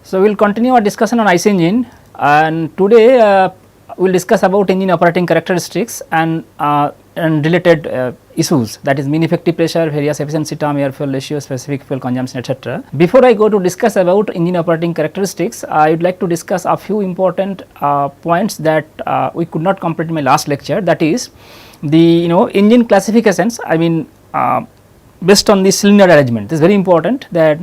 So, we will continue our discussion on IC engine, and today we will discuss about engine operating characteristics and related issues, that is mean effective pressure, various efficiency term, air fuel ratio, specific fuel consumption, etc. Before I go to discuss about engine operating characteristics, I would like to discuss a few important points that we could not complete in my last lecture, that is the engine classifications. I mean based on the cylinder arrangement. This is very important, that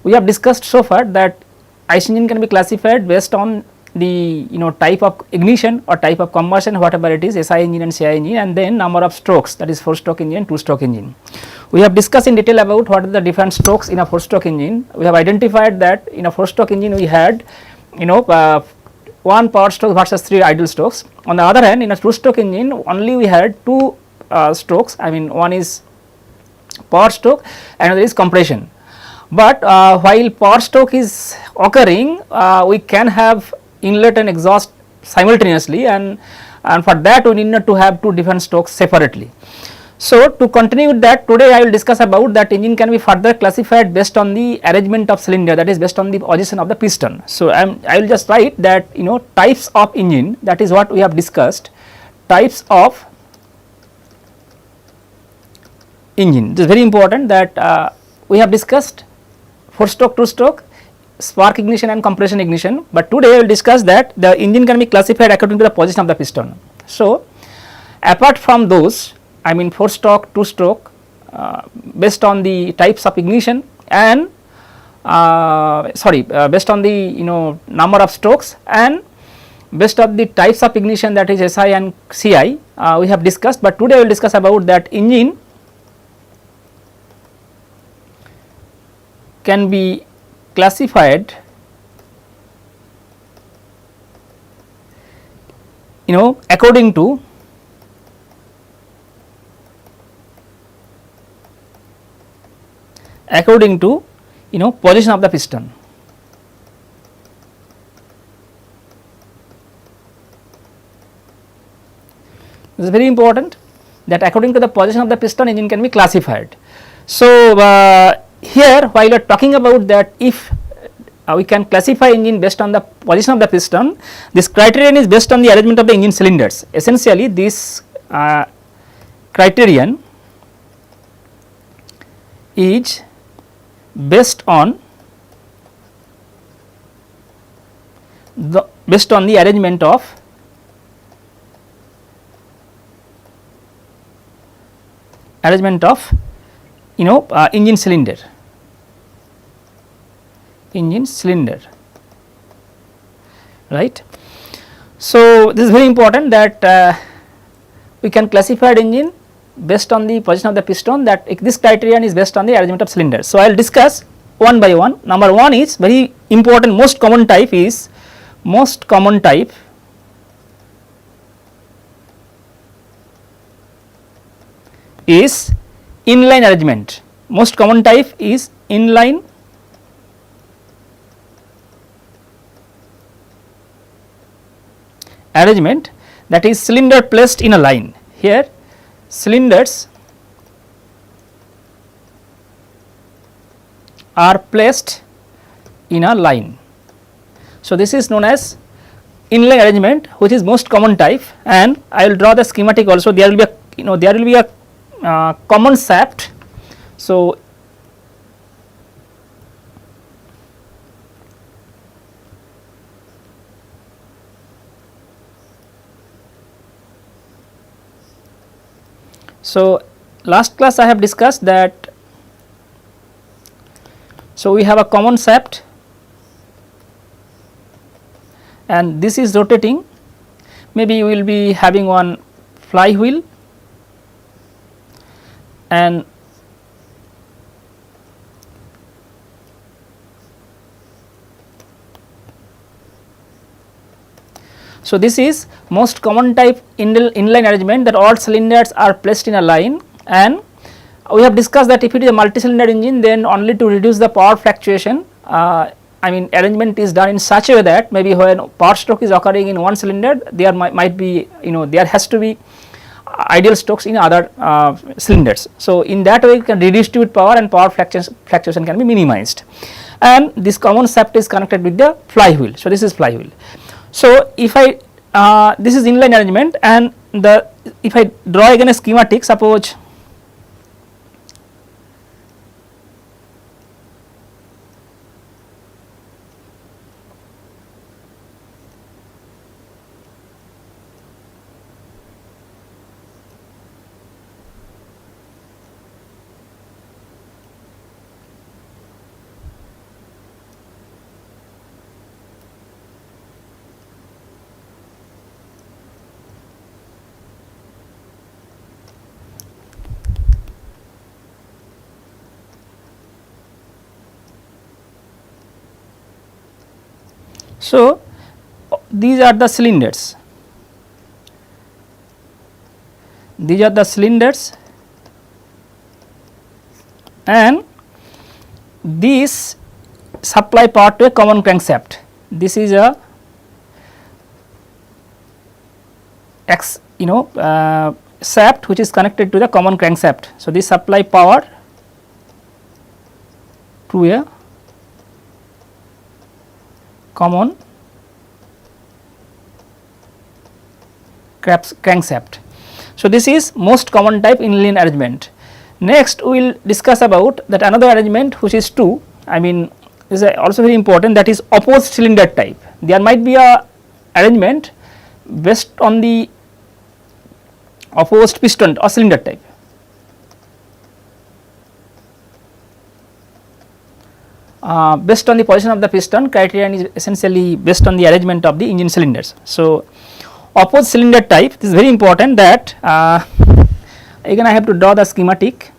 we have discussed so far that IC engine can be classified based on the type of ignition or type of combustion, whatever it is, SI engine and CI engine, and then number of strokes, that is 4-stroke engine, 2-stroke engine. We have discussed in detail about what are the different strokes in a 4-stroke engine. We have identified that in a 4-stroke engine we had 1 power stroke versus 3 idle strokes. On the other hand, in a 2-stroke engine only we had 2 strokes, I mean one is power stroke and another is compression. But while power stroke is occurring, we can have inlet and exhaust simultaneously, and for that we need not to have 2 different strokes separately. So, to continue with that, today I will discuss about that engine can be further classified based on the arrangement of cylinder, that is based on the position of the piston. So, I will just write that types of engine, that is what we have discussed, types of engine. It is very important that we have discussed 4-stroke, 2-stroke, spark ignition and compression ignition, but today we will discuss that the engine can be classified according to the position of the piston. So, apart from those, I mean 4-stroke, 2-stroke, based on the types of ignition and based on the number of strokes and based on the types of ignition, that is SI and CI, we have discussed, but today we will discuss about that engine can be classified according to position of the piston. This is very important, that according to the position of the piston engine can be classified. So, here while we are talking about that, if we can classify engine based on the position of the piston, this criterion is based on the arrangement of the engine cylinders. Essentially this criterion is based on the arrangement of engine cylinder, right. So, this is very important that we can classify engine based on the position of the piston, that this criterion is based on the arrangement of cylinders. So, I will discuss one by one. Number 1 is very important, most common type is inline arrangement. Most common type is inline arrangement, that is cylinder placed in a line. Here cylinders are placed in a line. So, this is known as inline arrangement, which is most common type, and I will draw the schematic also. There will be a common shaft. So, last class I have discussed that, so we have a common shaft and this is rotating, maybe we will be having one flywheel and so this is most common type inline arrangement, that all cylinders are placed in a line, and we have discussed that if it is a multi-cylinder engine, then only to reduce the power fluctuation, I mean arrangement is done in such a way that maybe when power stroke is occurring in one cylinder, there might be there has to be ideal strokes in other cylinders. So, in that way you can redistribute power and power fluctuation can be minimized. and this common shaft is connected with the flywheel. So, this is flywheel. So, if I this is inline arrangement, and the if I draw again a schematic, suppose so these are the cylinders, and this supply power to a common crankshaft. This is a shaft which is connected to the common crankshaft. So, this supply power to a common crankshaft. So, this is most common type inline arrangement. Next we will discuss about that another arrangement which is two, I mean is also very important, that is opposed cylinder type. There might be a arrangement based on the opposed piston or cylinder type. Based on the position of the piston, criterion is essentially based on the arrangement of the engine cylinders. So, opposed cylinder type, this is very important, that again I have to draw the schematic.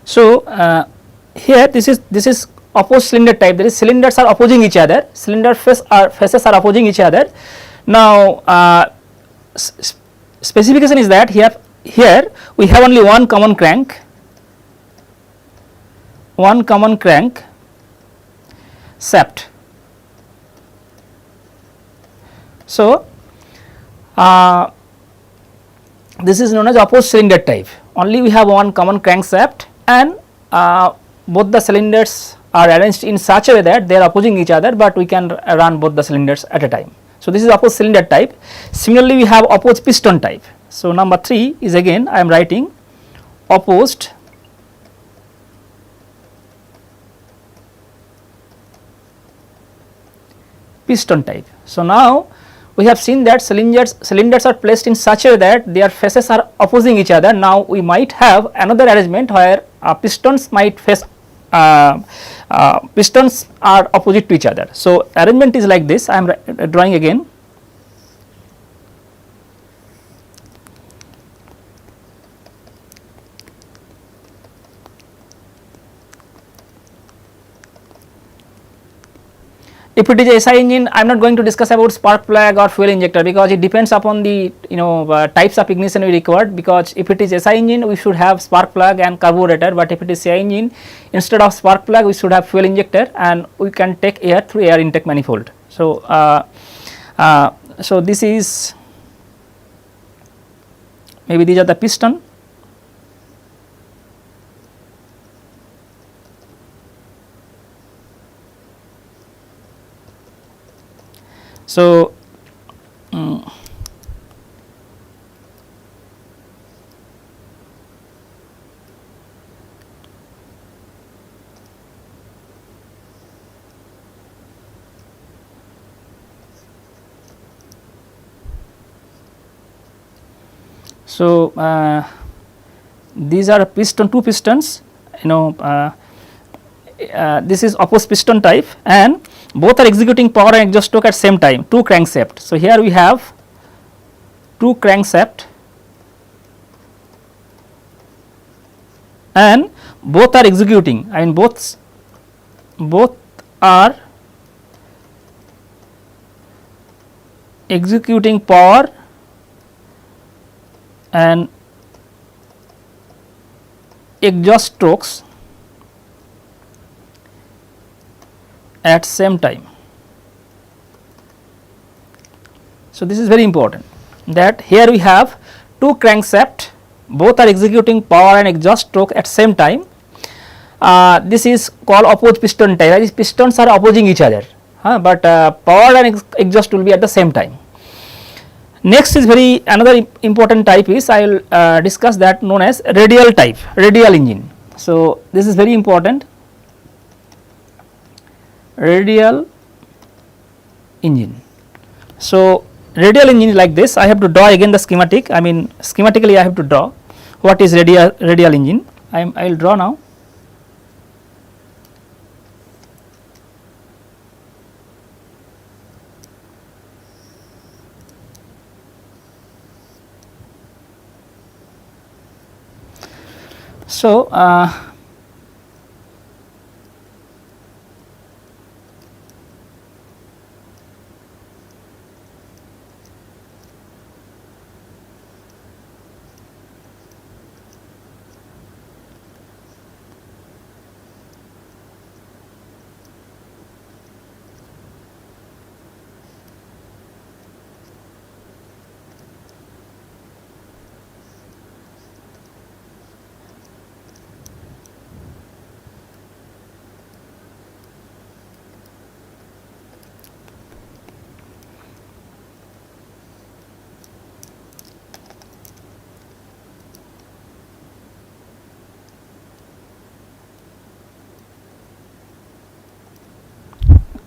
So, here this is opposed cylinder type, that is cylinders are opposing each other, faces are opposing each other. Now, specification is that here we have only one common crank shaft. So, this is known as opposed cylinder type, only we have one common crankshaft, and both the cylinders are arranged in such a way that they are opposing each other, but we can run both the cylinders at a time. So, this is opposed cylinder type. Similarly, we have opposed piston type. So, number 3 is again I am writing opposed piston type. So, now we have seen that cylinders are placed in such a way that their faces are opposing each other. Now, we might have another arrangement where pistons might face pistons are opposite to each other. So, arrangement is like this, I am drawing again. If it is a SI engine, I am not going to discuss about spark plug or fuel injector, because it depends upon the types of ignition we required, because if it is SI engine we should have spark plug and carburetor, but if it is CI engine, instead of spark plug we should have fuel injector, and we can take air through air intake manifold. So, so this is, maybe these are the piston. So, So, these are two pistons, this is opposed piston type, and both are executing power and exhaust stroke at same time, two crankshaft. So, here we have two crankshaft and both are executing, I mean both are executing power and exhaust strokes at same time. So, this is very important, that here we have two crankshaft, both are executing power and exhaust stroke at same time. This is called opposed piston type, that is pistons are opposing each other, but power and exhaust will be at the same time. Next is another important type is I will discuss that, known as radial type, radial engine. So, this is very important, radial engine. So, radial engine is like this. I have to draw again the schematic, I mean schematically I have to draw what is radial engine. I will draw now. So,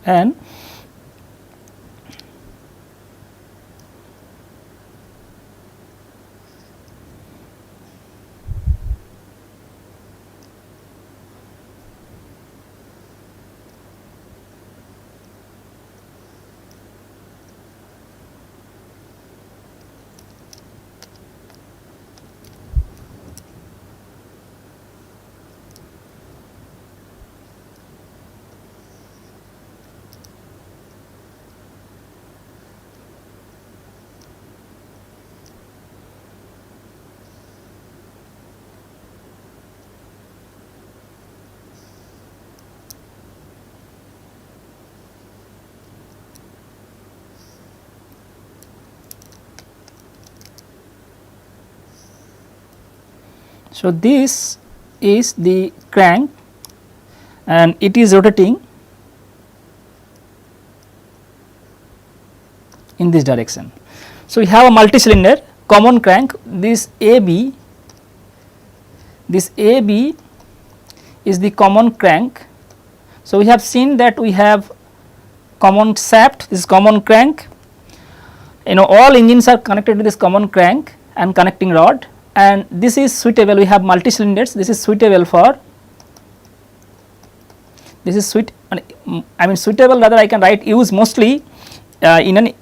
and so this is the crank and it is rotating in this direction. So, we have a multi cylinder common crank, this AB is the common crank. So, we have seen that we have common shaft, this is common crank, all engines are connected to this common crank and connecting rod, and this is suitable, we have multi cylinders, this is suitable for, this is suitable, rather I can write use mostly in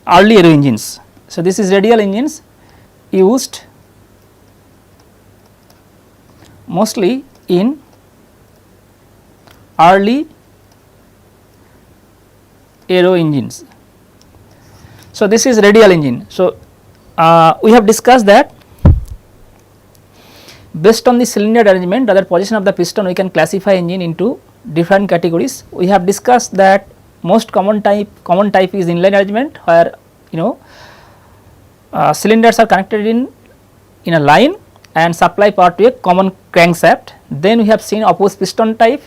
early aero engines. So, this is radial engines used mostly in early aero engines. So, this is radial engine. So, we have discussed that based on the cylinder arrangement, rather position of the piston, we can classify engine into different categories. We have discussed that most common type is inline arrangement, where cylinders are connected in a line and supply power to a common crankshaft. Then we have seen opposed piston type,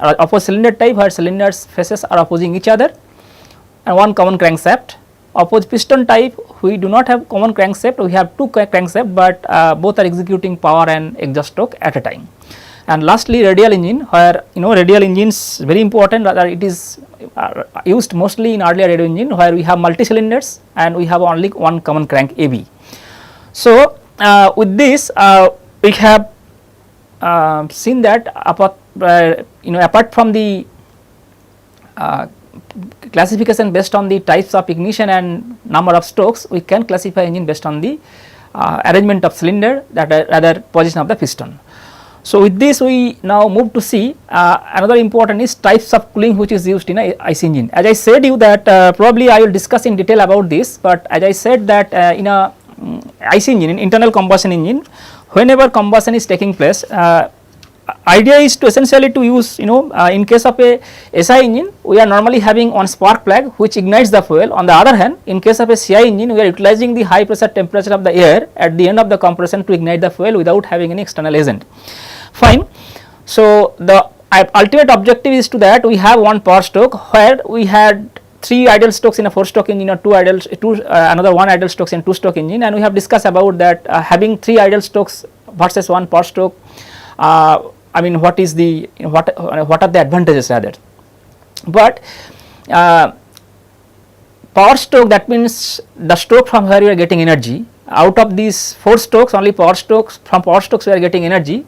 opposed cylinder type, where cylinders faces are opposing each other and one common crankshaft. Opposed piston type, we do not have common crankshaft, we have two crankshaft, but both are executing power and exhaust stroke at a time. And lastly, radial engine, where radial engines very important, rather it is used mostly in earlier aero engine, where we have multi cylinders and we have only one common crank AB. So, with this we have seen that apart apart from the classification based on the types of ignition and number of strokes, we can classify engine based on the arrangement of cylinder, that rather position of the piston. So, with this we now move to see another important is types of cooling which is used in a IC engine. As I said you that probably I will discuss in detail about this, but as I said that in a IC engine, in internal combustion engine, whenever combustion is taking place, idea is to essentially to use in case of a SI engine we are normally having one spark plug which ignites the fuel. On the other hand, in case of a CI engine we are utilizing the high pressure temperature of the air at the end of the compression to ignite the fuel without having any external agent. Fine. So, the ultimate objective is to that we have one power stroke where we had 3 idle strokes in a 4-stroke engine or 2 another 1 idle strokes in 2-stroke engine, and we have discussed about that having 3 idle strokes versus 1 power stroke. I mean what is the what are the advantages rather, but power stroke, that means the stroke from where we are getting energy. Out of these 4 strokes, only power strokes, from power strokes we are getting energy,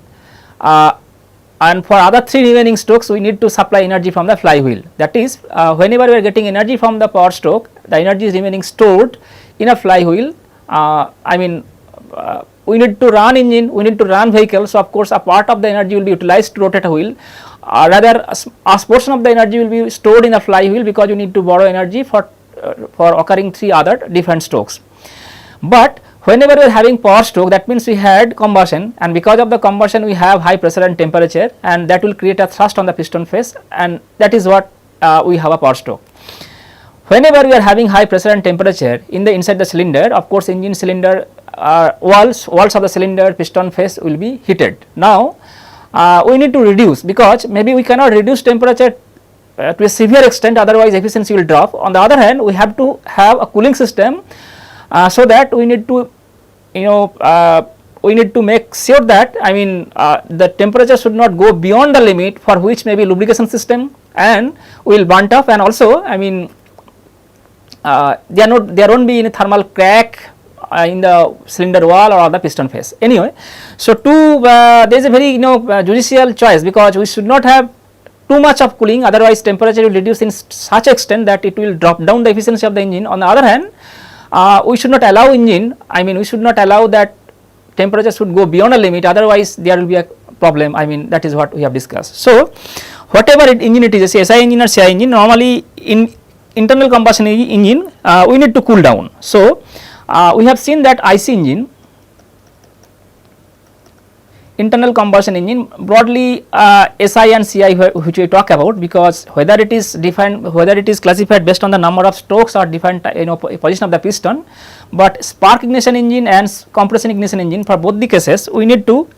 and for other 3 remaining strokes we need to supply energy from the flywheel. That is whenever we are getting energy from the power stroke, the energy is remaining stored in a flywheel. I mean we need to run engine, we need to run vehicle. So, of course, a part of the energy will be utilized to rotate a wheel, rather a portion of the energy will be stored in a flywheel because you need to borrow energy for occurring 3 other different strokes. But whenever we are having power stroke, that means we had combustion, and because of the combustion we have high pressure and temperature, and that will create a thrust on the piston face, and that is what we have a power stroke. Whenever we are having high pressure and temperature in the inside the cylinder, of course engine cylinder walls of the cylinder, piston face will be heated. Now we need to reduce, because maybe we cannot reduce temperature to a severe extent, otherwise efficiency will drop. On the other hand, we have to have a cooling system, so that we need to we need to make sure that the temperature should not go beyond the limit for which maybe lubrication system and will burnt off, and also there won't be any thermal crack in the cylinder wall or the piston face. Anyway, so there is a very judicial choice, because we should not have too much of cooling, otherwise temperature will reduce in such extent that it will drop down the efficiency of the engine. On the other hand, we should not allow we should not allow that temperature should go beyond a limit, otherwise there will be a problem. That is what we have discussed. So, whatever engine it is, a SI engine or CI engine, normally in internal combustion engine we need to cool down. So, we have seen that IC engine, internal combustion engine, broadly SI and CI which we talk about, because whether it is defined, whether it is classified based on the number of strokes or different position of the piston, but spark ignition engine and compression ignition engine, for both the cases we need to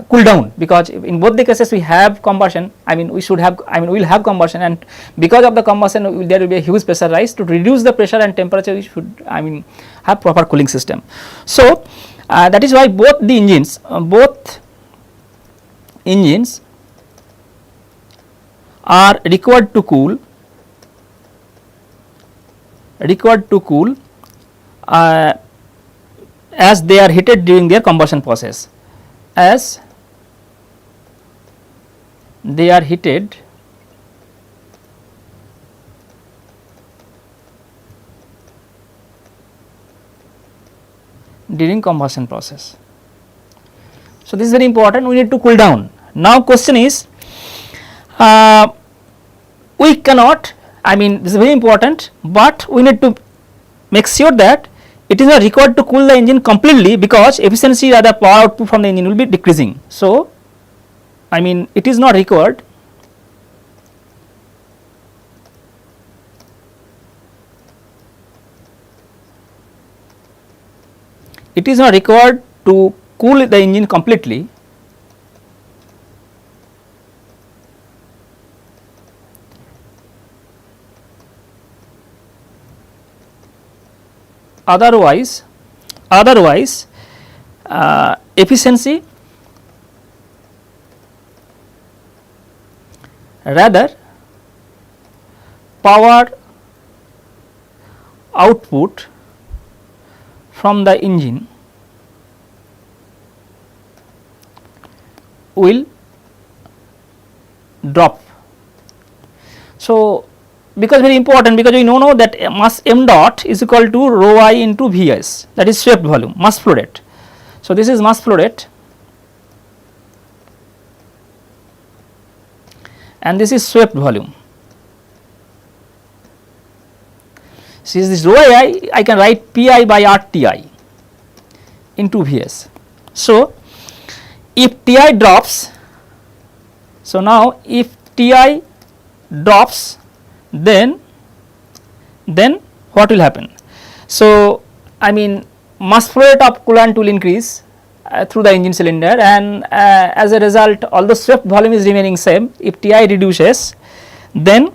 cool down, because in both the cases we have combustion, we should have, we will have combustion, and because of the combustion there will be a huge pressure rise. To reduce the pressure and temperature we should have proper cooling system. So, that is why both the engines, are required to cool as they are heated during their combustion process, as they are heated during combustion process. So, this is very important, we need to cool down. Now, question is, we cannot, this is very important, but we need to make sure that it is not required to cool the engine completely, because efficiency or the power output from the engine will be decreasing. So, it is not required. It is not required to cool the engine completely, otherwise efficiency, rather power output from the engine will drop. So, because very important, because we know that mass m dot is equal to rho I into Vs, that is swept volume, mass flow rate. So, this is mass flow rate and this is swept volume. Since this rho I can write Pi by RTi into Vs. So, if Ti drops, so now if Ti drops, then what will happen? So, I mean mass flow rate of coolant will increase through the engine cylinder, and as a result, although swept volume is remaining same, if Ti reduces, then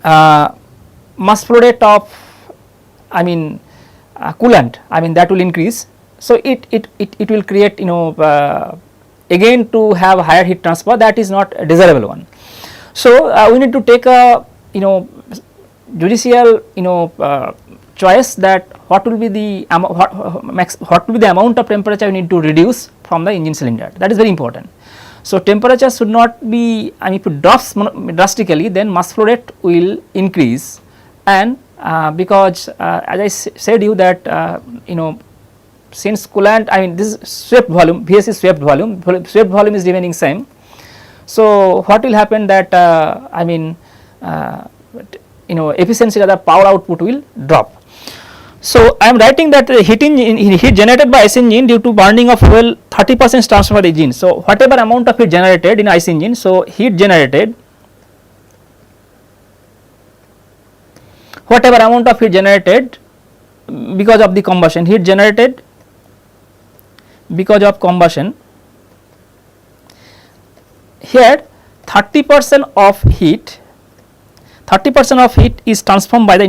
mass flow rate of coolant, that will increase. So, it will create again to have higher heat transfer, that is not a desirable one. So, we need to take a judicial choice that what will be the amount of temperature we need to reduce from the engine cylinder, that is very important. So, temperature should not be, if it drops drastically, then mass flow rate will increase, and because as I said you that since coolant, this is swept volume, Vs is swept volume is remaining same. So, what will happen that efficiency, rather power output will drop. So, I am writing that the heat generated by IC engine due to burning of fuel 30% transfer by the engine. So, whatever amount of heat generated in IC engine, so heat generated, whatever amount of heat generated because of the combustion, heat generated because of combustion, here 30% of heat is transformed by the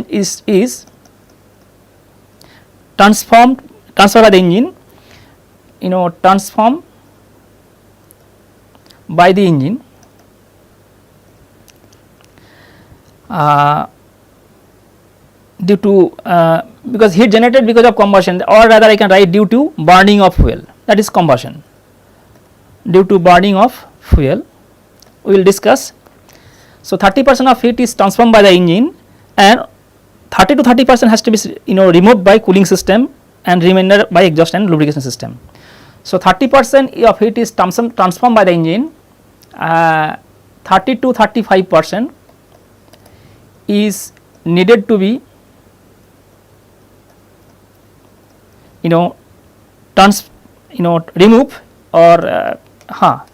transferred by the engine, transformed by the engine due to because heat generated because of combustion, or rather I can write due to burning of fuel, that is combustion, due to burning of fuel, we will discuss. So, 30% of heat is transformed by the engine, and 30 to 30% has to be removed by cooling system, and remainder by exhaust and lubrication system. So, 30% of heat is transformed by the engine, 30 to 35% is needed to be removed, or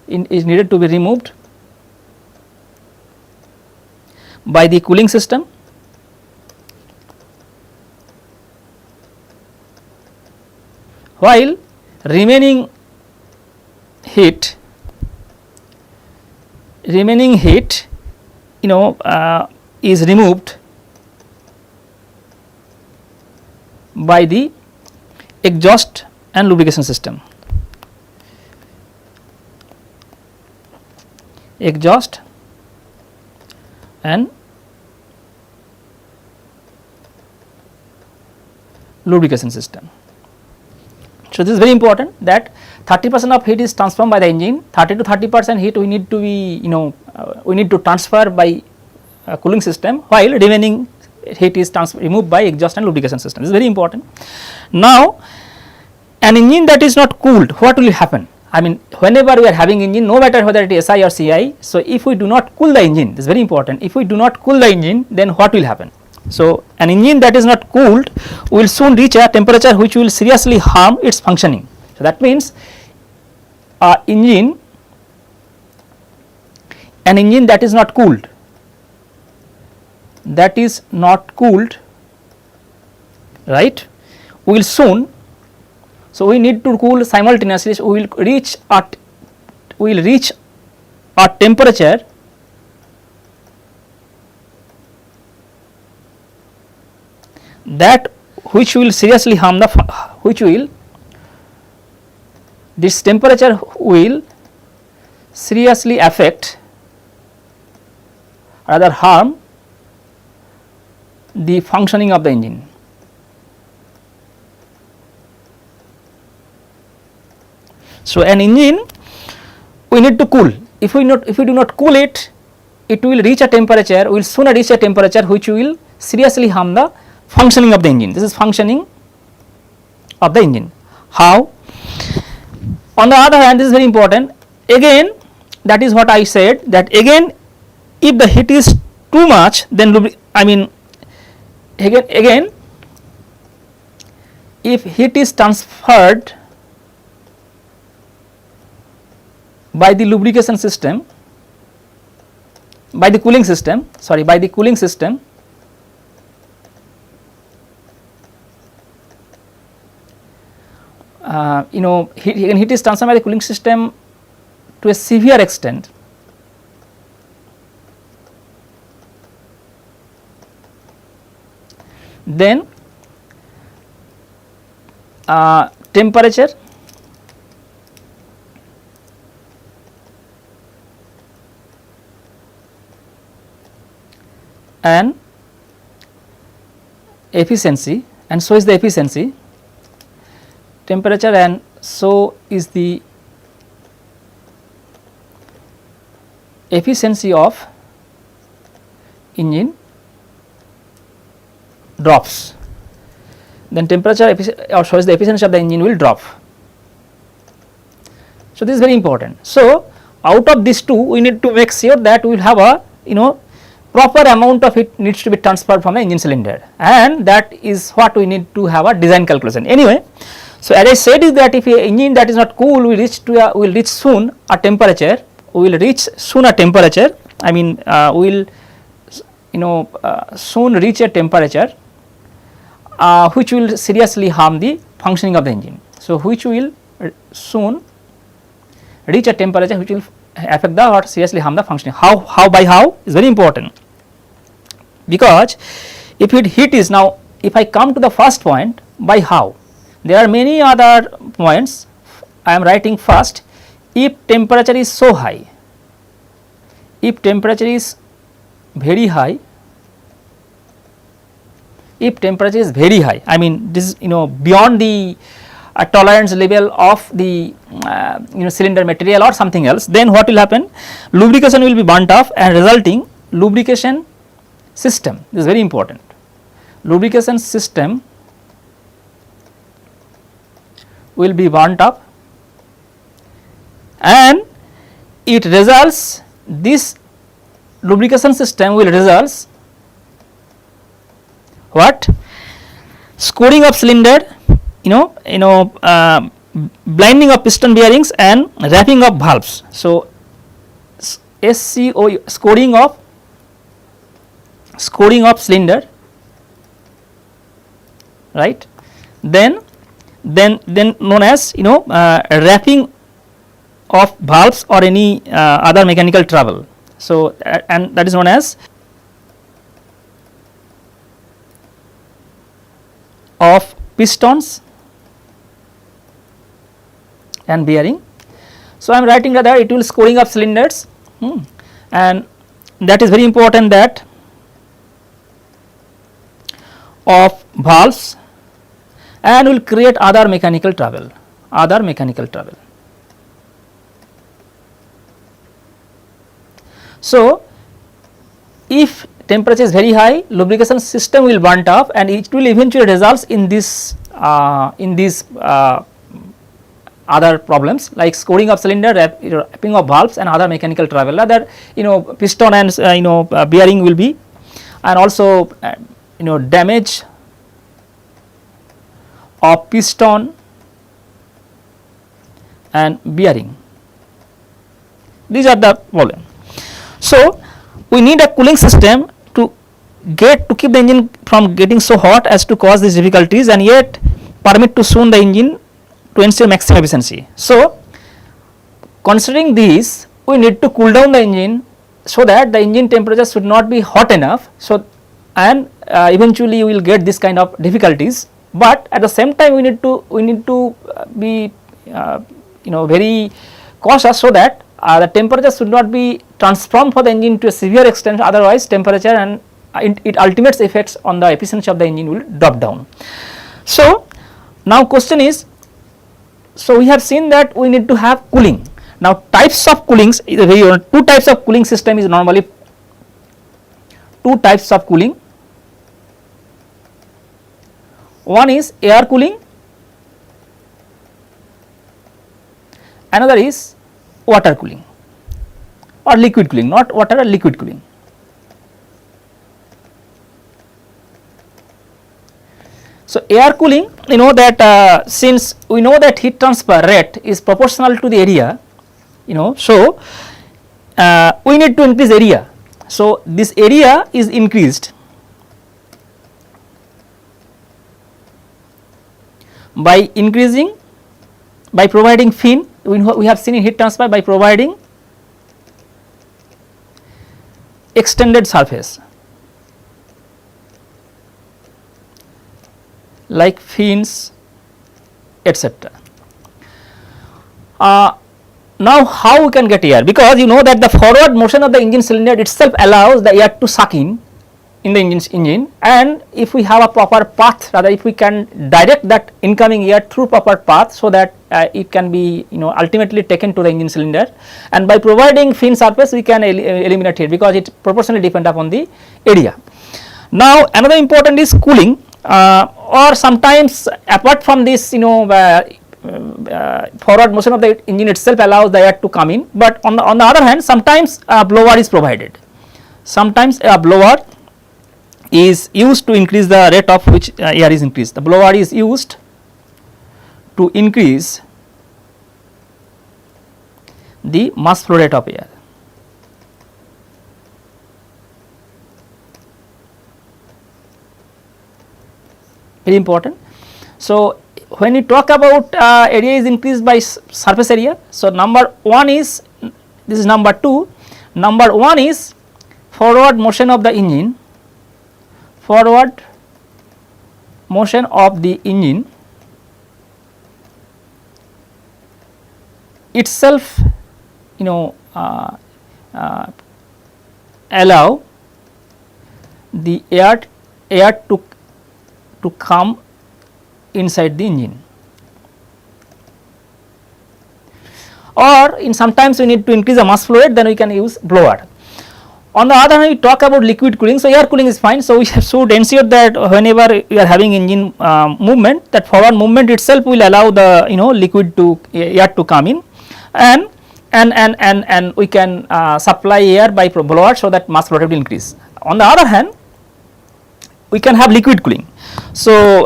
is needed to be removed by the cooling system, while remaining heat is removed by the exhaust and lubrication system. Exhaust and lubrication system. So, this is very important that 30% of heat is transformed by the engine, 30 to 30% heat we need to be we need to transfer by cooling system, while remaining heat is removed by exhaust and lubrication system. This is very important. Now, an engine that is not cooled, what will happen? Whenever we are having engine, no matter whether it is SI or CI, so if we do not cool the engine, this is very important, if we do not cool the engine, then what will happen? So, an engine that is not cooled will soon reach a temperature which will seriously harm its functioning. So, that means an engine that is not cooled, right, will soon, so we need to cool simultaneously, so we will reach a temperature that which will seriously harm this temperature will seriously affect, rather harm the functioning of the engine. So, an engine we need to cool. If we do not cool it, it will reach a temperature, will sooner reach a temperature which will seriously harm the functioning of the engine. This is functioning of the engine. How? On the other hand, this is very important. Again, that is what I said, that again if the heat is too much, then again if heat is transferred by the lubrication system, by the cooling system, heat is transferred by the cooling system to a severe extent, then temperature and efficiency, and so is the efficiency, temperature and so is the efficiency of engine drops. Then temperature or shows the efficiency of the engine will drop. So, this is very important. So, out of these two we need to make sure that we will have a proper amount of heat needs to be transferred from the engine cylinder, and that is what we need to have a design calculation. Anyway, so as I said is that if a engine that is not cool will reach soon a temperature, we will soon reach a temperature which will seriously harm the functioning of the engine. So, which will soon reach a temperature which will affect the or seriously harm the functioning. How by how is very important, because if heat is now, if I come to the first point, by how, there are many other points. I am writing first, if temperature is so high, if temperature is very high, if temperature is very high, this is beyond the tolerance level of the cylinder material or something else, then what will happen? Lubrication will be burnt off and resulting lubrication system, this is very important, lubrication system will be burnt up, and it results, this lubrication system will results what? Scoring of cylinder, blinding of piston bearings and wrapping of valves. So, SCO, scoring of cylinder, right, then known as wrapping of valves or any other mechanical trouble. So, and that is known as of pistons and bearing. So, I am writing that it will scoring of cylinders, and that is very important, that of valves, and will create other mechanical trouble, So, if temperature is very high, lubrication system will burnt off and it will eventually result in this other problems like scoring of cylinder, wrapping of valves and other mechanical trouble. Other piston and bearing will be, and also damage of piston and bearing. These are the problem. So, we need a cooling system to keep the engine from getting so hot as to cause these difficulties, and yet permit to tune the engine to ensure maximum efficiency. So, considering this, we need to cool down the engine so that the engine temperature should not be hot enough. So, and eventually we will get this kind of difficulties, but at the same time we need to be very cautious so that the temperature should not be transformed for the engine to a severe extent, otherwise temperature and it ultimate effects on the efficiency of the engine will drop down. So, now question is, so we have seen that we need to have cooling. Now types of coolings, two types of cooling system is normally two types of cooling. One is air cooling, another is water cooling or liquid cooling, not water or liquid cooling. So air cooling, you know that since we know that heat transfer rate is proportional to the area, you know, so we need to increase area. So this area is increased by increasing, by providing fin. We have seen in heat transfer by providing extended surface like fins, etc. Now how we can get air, because you know that the forward motion of the engine cylinder itself allows the air to suck in the engine, and if we have a proper path, rather if we can direct that incoming air through proper path, so that it can be, you know, ultimately taken to the engine cylinder, and by providing fin surface we can eliminate it, because it proportionally depend upon the area. Now another important is cooling, or sometimes apart from this, you know, forward motion of the engine itself allows the air to come in, but on the other hand sometimes a blower is provided. Sometimes a blower is used to increase the rate of which air is increased. The blower is used to increase the mass flow rate of air. Very important. So when we talk about area is increased by surface area, so number one is, this is number two, number one is forward motion of the engine, forward motion of the engine itself, you know, allow the air to come inside the engine, or in sometimes we need to increase the mass flow rate, then we can use blower. On the other hand, we talk about liquid cooling. So air cooling is fine. So we should ensure that whenever we are having engine movement, that forward movement itself will allow the, you know, liquid to air to come in, and we can supply air by blower, so that mass flow rate will increase. On the other hand, we can have liquid cooling. So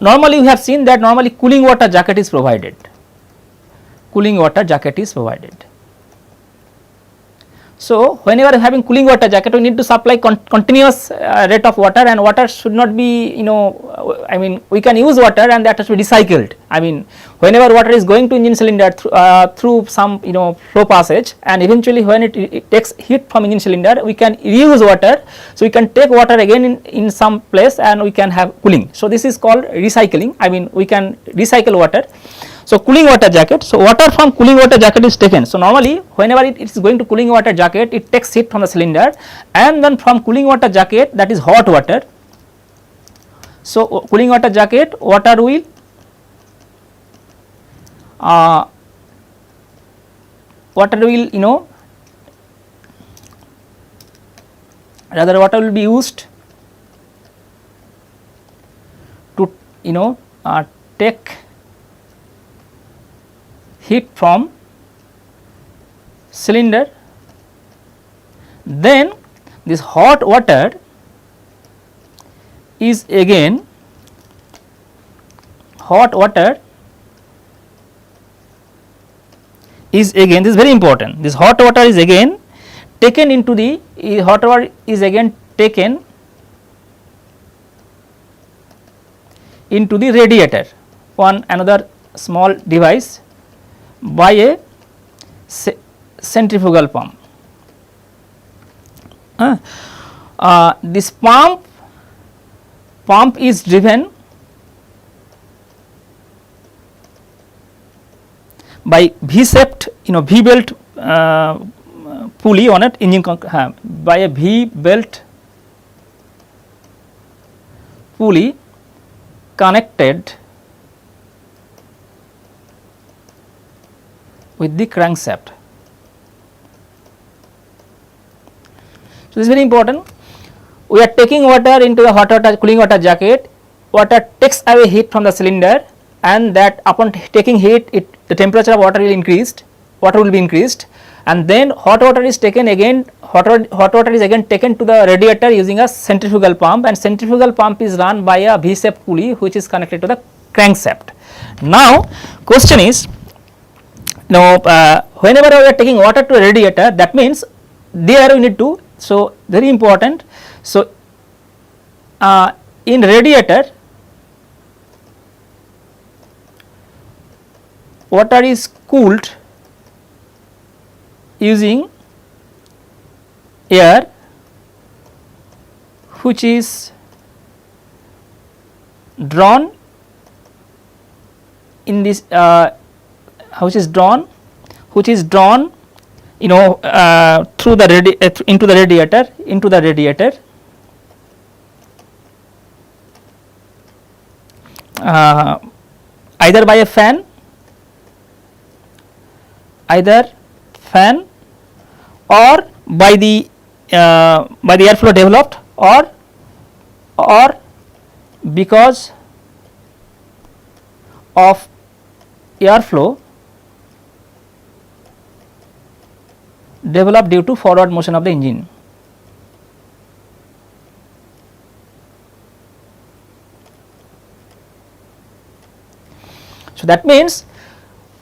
normally we have seen that normally cooling water jacket is provided. Cooling water jacket is provided. So whenever having cooling water jacket, we need to supply continuous rate of water, and water should not be, you know, I mean we can use water and that has to be recycled. I mean whenever water is going to engine cylinder through some, you know, flow passage, and eventually when it takes heat from engine cylinder, we can reuse water. So we can take water again in some place and we can have cooling. So this is called recycling. I mean we can recycle water. So cooling water jacket, so water from cooling water jacket is taken. So normally whenever it is going to cooling water jacket, it takes heat from the cylinder, and then from cooling water jacket, that is hot water. So cooling water jacket, water will you know, rather water will be used to, you know, take heat from cylinder, then this hot water is again this is very important, this hot water is again taken into the into the radiator, another small device, by a centrifugal pump. This pump is driven by V-shaped, you know, V-belt pulley on it, engine by a V-belt pulley connected with the crankshaft. So, this is very important. We are taking water into the hot water cooling water jacket, water takes away heat from the cylinder, and that upon taking heat the temperature of water will be increased, and then hot water is taken again, hot water is again taken to the radiator using a centrifugal pump, and centrifugal pump is run by a V-shaped pulley which is connected to the crankshaft. Now question is, now whenever we are taking water to a radiator, that means there we need to, so very important, so in radiator water is cooled using air which is drawn in this which is drawn you know through the into the radiator either by a fan or by the airflow developed, or because of airflow developed due to forward motion of the engine. So, that means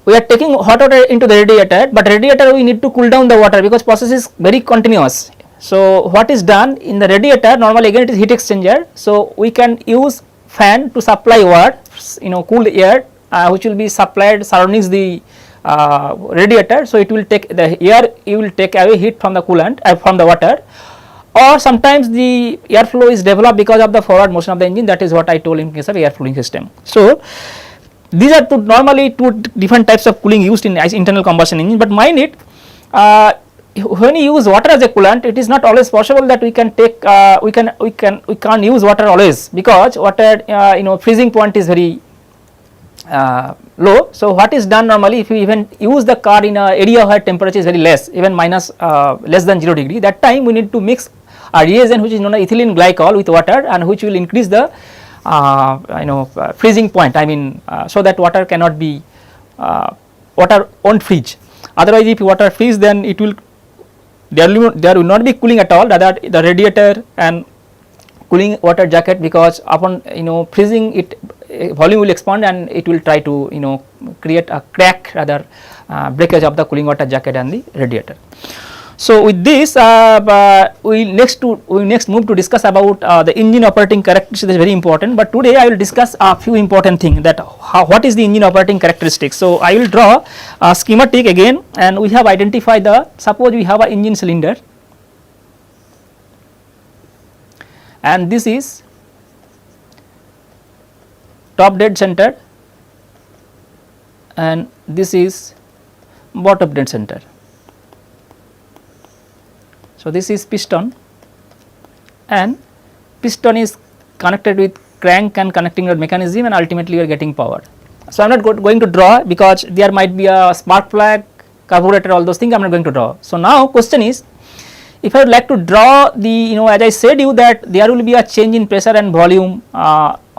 we are taking hot water into the radiator, but radiator we need to cool down the water because process is very continuous. So, what is done in the radiator, normally again it is heat exchanger. So, we can use fan to supply water, you know, cooled air which will be supplied surroundings the radiator. So, it will take the air, you will take away heat from the coolant from the water, or sometimes the airflow is developed because of the forward motion of the engine. That is what I told in case of air cooling system. So, these are normally two different types of cooling used in internal combustion engine, but mind it, when you use water as a coolant, it is not always possible that we can take we can't use water always, because water you know, freezing point is very low. So, what is done normally, if you even use the car in a area where temperature is very less, even minus less than 0 degree, that time we need to mix a reagent which is known as ethylene glycol with water, and which will increase the you know freezing point, I mean so that water cannot be water won't freeze. Otherwise, if water freeze, then it will there will not be cooling at all, rather the radiator and cooling water jacket, because upon you know freezing it volume will expand and it will try to you know create a crack, rather breakage of the cooling water jacket and the radiator. So, with this we next move to discuss about the engine operating characteristics. Is very important, but today I will discuss a few important things, that what is the engine operating characteristics. So, I will draw a schematic again, and we have identified the, suppose we have an engine cylinder, and this is top dead center and this is bottom dead center. So, this is piston, and piston is connected with crank and connecting rod mechanism, and ultimately you are getting power. So, I am not going to draw, because there might be a spark plug, carburetor, all those things I am not going to draw. So, now question is, if I would like to draw the, you know, as I said you that there will be a change in pressure and volume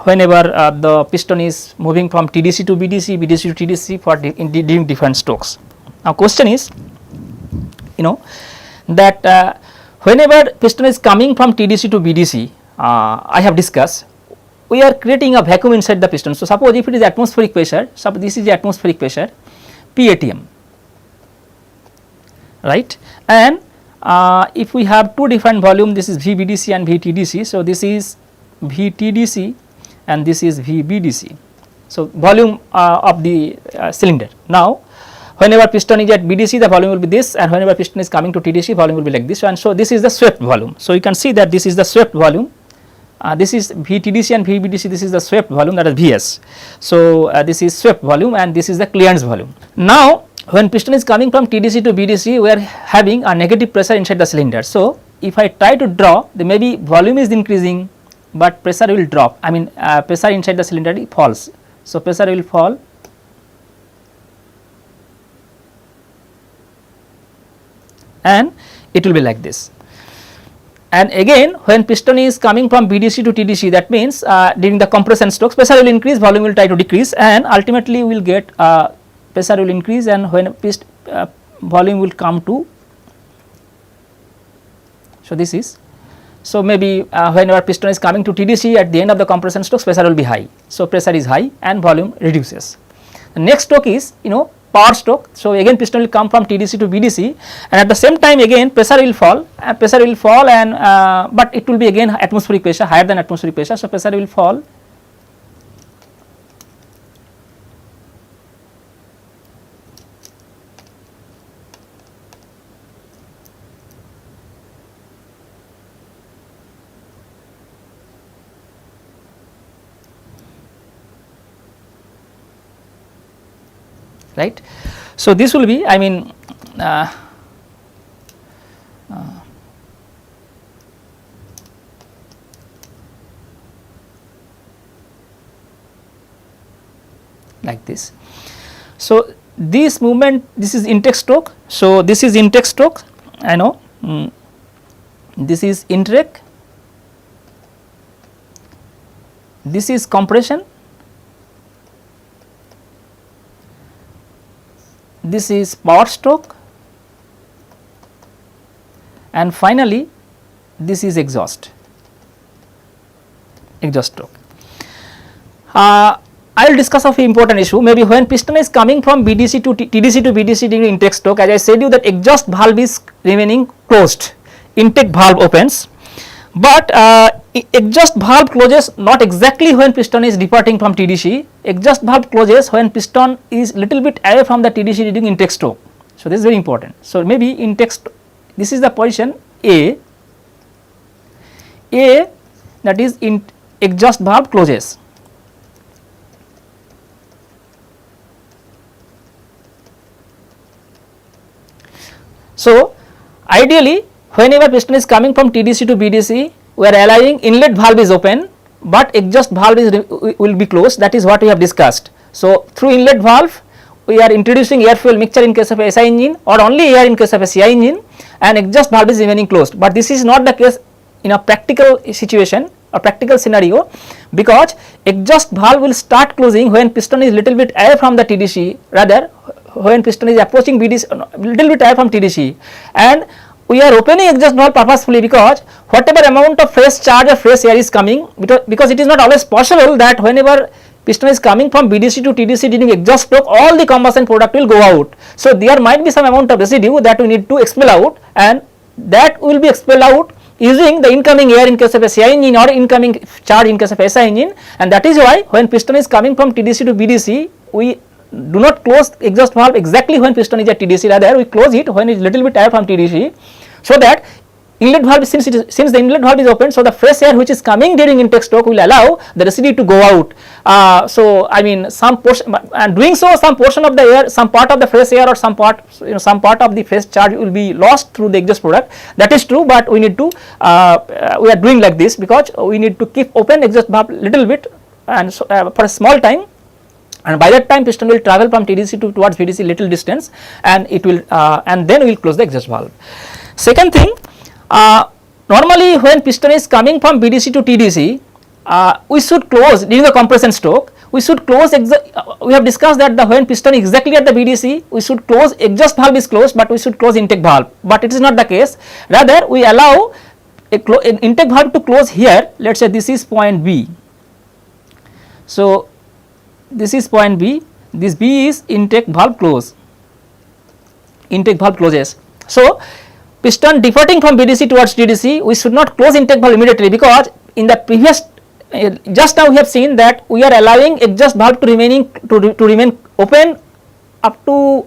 whenever the piston is moving from TDC to BDC, BDC to TDC for during different strokes. Now, question is, you know, that whenever piston is coming from TDC to BDC, I have discussed, we are creating a vacuum inside the piston. So, suppose if it is atmospheric pressure, suppose this is the atmospheric pressure PATM, right, and if we have two different volume, this is VBDC and VTDC. So, this is VTDC and this is VBDC. So, volume of the cylinder. Now, whenever piston is at BDC, the volume will be this, and whenever piston is coming to TDC, volume will be like this, and so this is the swept volume. So, you can see that this is the swept volume, this is VTDC and VBDC, this is the swept volume, that is VS. So, this is swept volume and this is the clearance volume. Now, when piston is coming from TDC to BDC, we are having a negative pressure inside the cylinder. So, if I try to draw, then maybe volume is increasing, but pressure will drop, I mean pressure inside the cylinder falls. So, pressure will fall, and it will be like this. and again when piston is coming from BDC to TDC, that means during the compression strokes pressure will increase, volume will try to decrease, and ultimately we will get pressure will increase, and when volume will come to, so this is, so maybe when our piston is coming to TDC at the end of the compression strokes pressure will be high, so pressure is high and volume reduces. The next stroke is power stroke. So again piston will come from TDC to BDC, and at the same time again pressure will fall, and but it will be again atmospheric pressure, higher than atmospheric pressure, so pressure will fall. Right. So this will be, I mean, like this. So this movement, this is intake stroke. So this is intake stroke, I know, this is intake, this is compression, this is power stroke, and finally this is exhaust stroke. I will discuss a few important issue. Maybe when piston is coming from BDC to TDC to BDC during intake stroke, as I said you that exhaust valve is remaining closed, intake valve opens, but exhaust valve closes not exactly when piston is departing from TDC. Exhaust valve closes when piston is little bit away from the TDC during intake stroke. So this is very important. So maybe intake, this is the position A, that is exhaust valve closes. So ideally whenever piston is coming from TDC to BDC, we are allowing inlet valve is open, but exhaust valve will be closed. That is what we have discussed. So through inlet valve we are introducing air fuel mixture in case of a SI engine, or only air in case of a CI engine, and exhaust valve is remaining closed. But this is not the case in a practical situation or practical scenario, because exhaust valve will start closing when piston is little bit away from the TDC, rather when piston is approaching BDC, little bit away from TDC, and we are opening exhaust valve purposefully because whatever amount of fresh charge or fresh air is coming, because it is not always possible that whenever piston is coming from BDC to TDC during exhaust stroke all the combustion product will go out. So there might be some amount of residue that we need to expel out, and that will be expelled out using the incoming air in case of a CI engine or incoming charge in case of SI engine, and that is why when piston is coming from TDC to BDC we do not close exhaust valve exactly when piston is at TDC, rather we close it when it is little bit away from TDC, so that inlet valve, since the inlet valve is open, so the fresh air which is coming during intake stroke will allow the residue to go out. So I mean some portion, and doing so some portion of the air, some part of the fresh air or some part of the fresh charge will be lost through the exhaust product. That is true, but we need to we are doing like this because we need to keep open exhaust valve little bit, and so, for a small time, and by that time piston will travel from TDC towards BDC little distance, and it will and then we will close the exhaust valve. Second thing, normally when piston is coming from BDC to TDC, we should close during the compression stroke. We should close. We have discussed that when piston is exactly at the BDC, we should close exhaust valve is closed, but we should close intake valve. But it is not the case. Rather, we allow an intake valve to close here. Let's say this is point B. So this is point B. This B is intake valve close. Intake valve closes. So piston departing from BDC towards TDC, we should not close intake valve immediately, because in the previous just now we have seen that we are allowing exhaust valve to remain open up to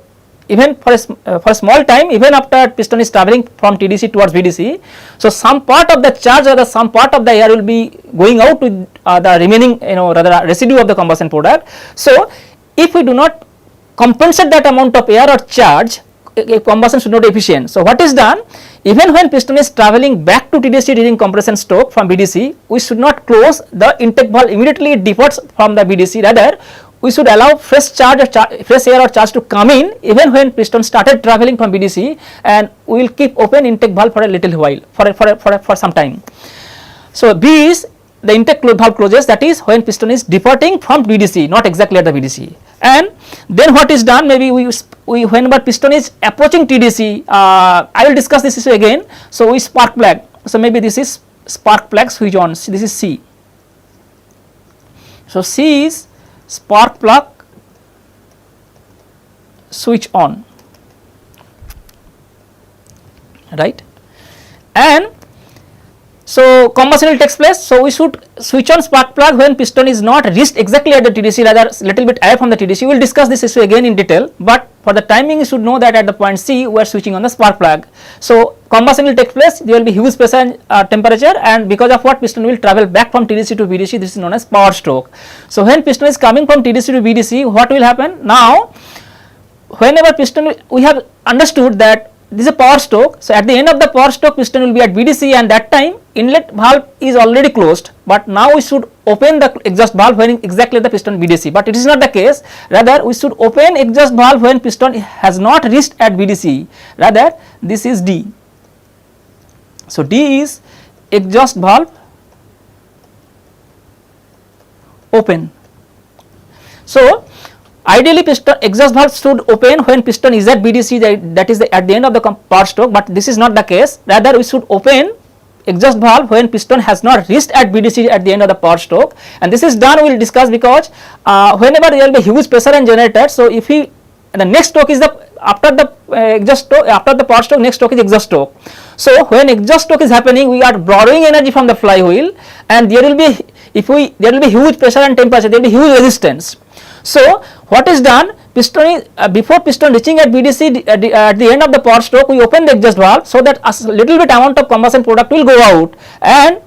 even for a small time, even after piston is traveling from TDC towards BDC. So some part of the charge or some part of the air will be going out to the remaining rather residue of the combustion product. So if we do not compensate that amount of air or charge, combustion should not be efficient. So what is done, even when piston is traveling back to TDC during compression stroke from BDC, we should not close the intake valve immediately it departs from the BDC, rather we should allow fresh charge or fresh air or charge to come in even when piston started traveling from BDC, and we will keep open intake valve for a little while, for some time. So B is the intake valve closes, that is when piston is departing from BDC, not exactly at the BDC. And then what is done, maybe we whenever piston is approaching TDC, I will discuss this issue again. So we spark plug, so maybe this is spark plug switch on, this is C. So C is spark plug switch on, right, and so combustion will takes place. So we should switch on spark plug when piston is not reached exactly at the TDC, rather little bit away from the TDC. We will discuss this issue again in detail, but for the timing you should know that at the point C we are switching on the spark plug. So combustion will take place, there will be huge pressure and temperature, and because of what piston will travel back from TDC to BDC, this is known as power stroke. So when piston is coming from TDC to BDC, what will happen? Now whenever piston, we have understood that this is a power stroke, so at the end of the power stroke piston will be at BDC, and that time inlet valve is already closed, but now we should open the exhaust valve when exactly the piston BDC, but it is not the case, rather we should open exhaust valve when piston has not reached at BDC, rather this is D. So D is exhaust valve open. So ideally piston exhaust valve should open when piston is at BDC, that is at the end of the power stroke, but this is not the case, rather we should open exhaust valve when piston has not reached at BDC at the end of the power stroke, and this is done, we will discuss, because whenever there will be huge pressure and generator, so if we, the next stroke is the after the exhaust stroke, after the power stroke, next stroke is exhaust stroke. So when exhaust stroke is happening, we are borrowing energy from the flywheel, and there will be, there will be huge pressure and temperature, there will be huge resistance. So what is done, piston is, before piston reaching at BDC at the end of the power stroke, we open the exhaust valve so that a little bit amount of combustion product will go out, and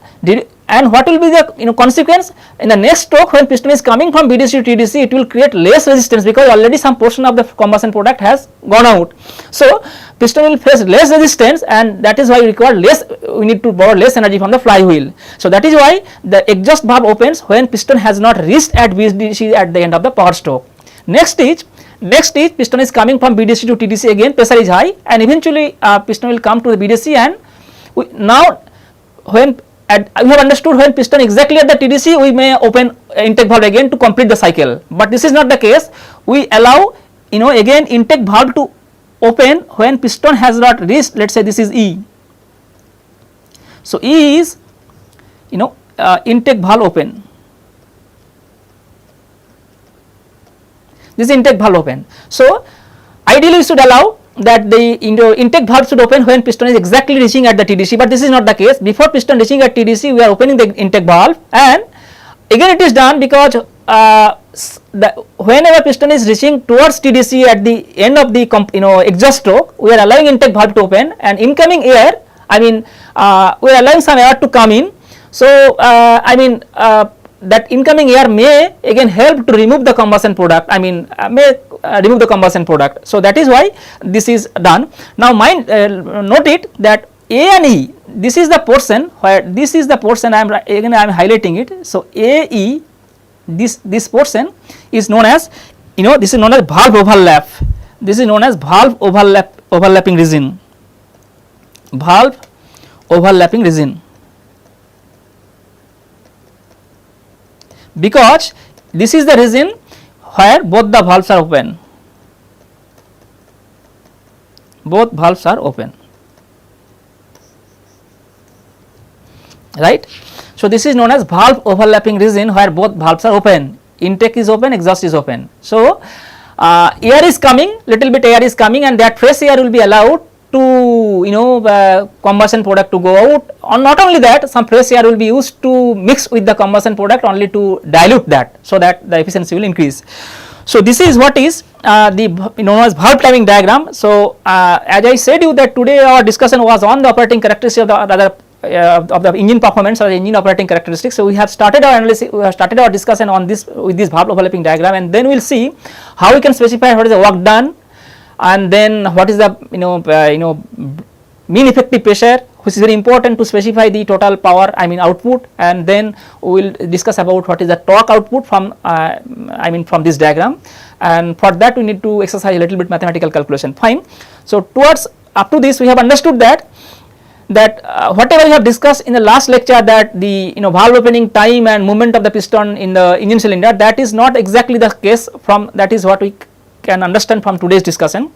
what will be the consequence in the next stroke when piston is coming from BDC to TDC, it will create less resistance because already some portion of the combustion product has gone out. So piston will face less resistance, and that is why we require less, we need to borrow less energy from the flywheel. So that is why the exhaust valve opens when piston has not reached at BDC at the end of the power stroke. Next is piston is coming from BDC to TDC, again pressure is high, and eventually piston will come to the BDC, and now when we have understood when piston exactly at the TDC, we may open intake valve again to complete the cycle, but this is not the case. We allow again intake valve to open when piston has not reached, let us say this is E. So E is intake valve open, this is intake valve open. So ideally we should allow that the intake valve should open when piston is exactly reaching at the TDC, but this is not the case. Before piston reaching at TDC, we are opening the intake valve, and again it is done because whenever piston is reaching towards TDC at the end of the exhaust stroke, we are allowing intake valve to open, and incoming air, we are allowing some air to come in. So that incoming air may again help to remove the combustion product, may remove the combustion product. So that is why this is done. Now note it that A and E, this is the portion where, this is the portion I am highlighting it. So AE, this portion is known as, this is known as valve overlap. This is known as valve overlapping region. Valve overlapping region. Because this is the region where both the valves are open. Both valves are open. Right? So this is known as valve overlapping region where both valves are open. Intake is open, exhaust is open. So air is coming, little bit air is coming, and that fresh air will be allowed to combustion product to go out. Or not only that, some fresh air will be used to mix with the combustion product only to dilute that, so that the efficiency will increase. So this is what is the known as valve timing diagram. So as I said you that today our discussion was on the operating characteristics of the engine performance or the engine operating characteristics. So we have started our analysis, we have started our discussion on this with this valve overlapping diagram, and then we will see how we can specify what is the work done, and then what is the mean effective pressure, which is very important to specify the total power, I mean output, and then we will discuss about what is the torque output from from this diagram, and for that we need to exercise a little bit mathematical calculation. Fine. So towards up to this we have understood that whatever we have discussed in the last lecture, that the valve opening time and movement of the piston in the engine cylinder, that is not exactly the case. From that is what we can understand from today's discussion.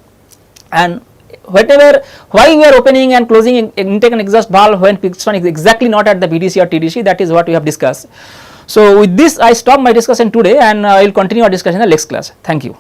And whatever, why we are opening and closing intake and exhaust valve when piston is exactly not at the VDC or TDC, that is what we have discussed. So with this I stop my discussion today, and I will continue our discussion in the next class. Thank you.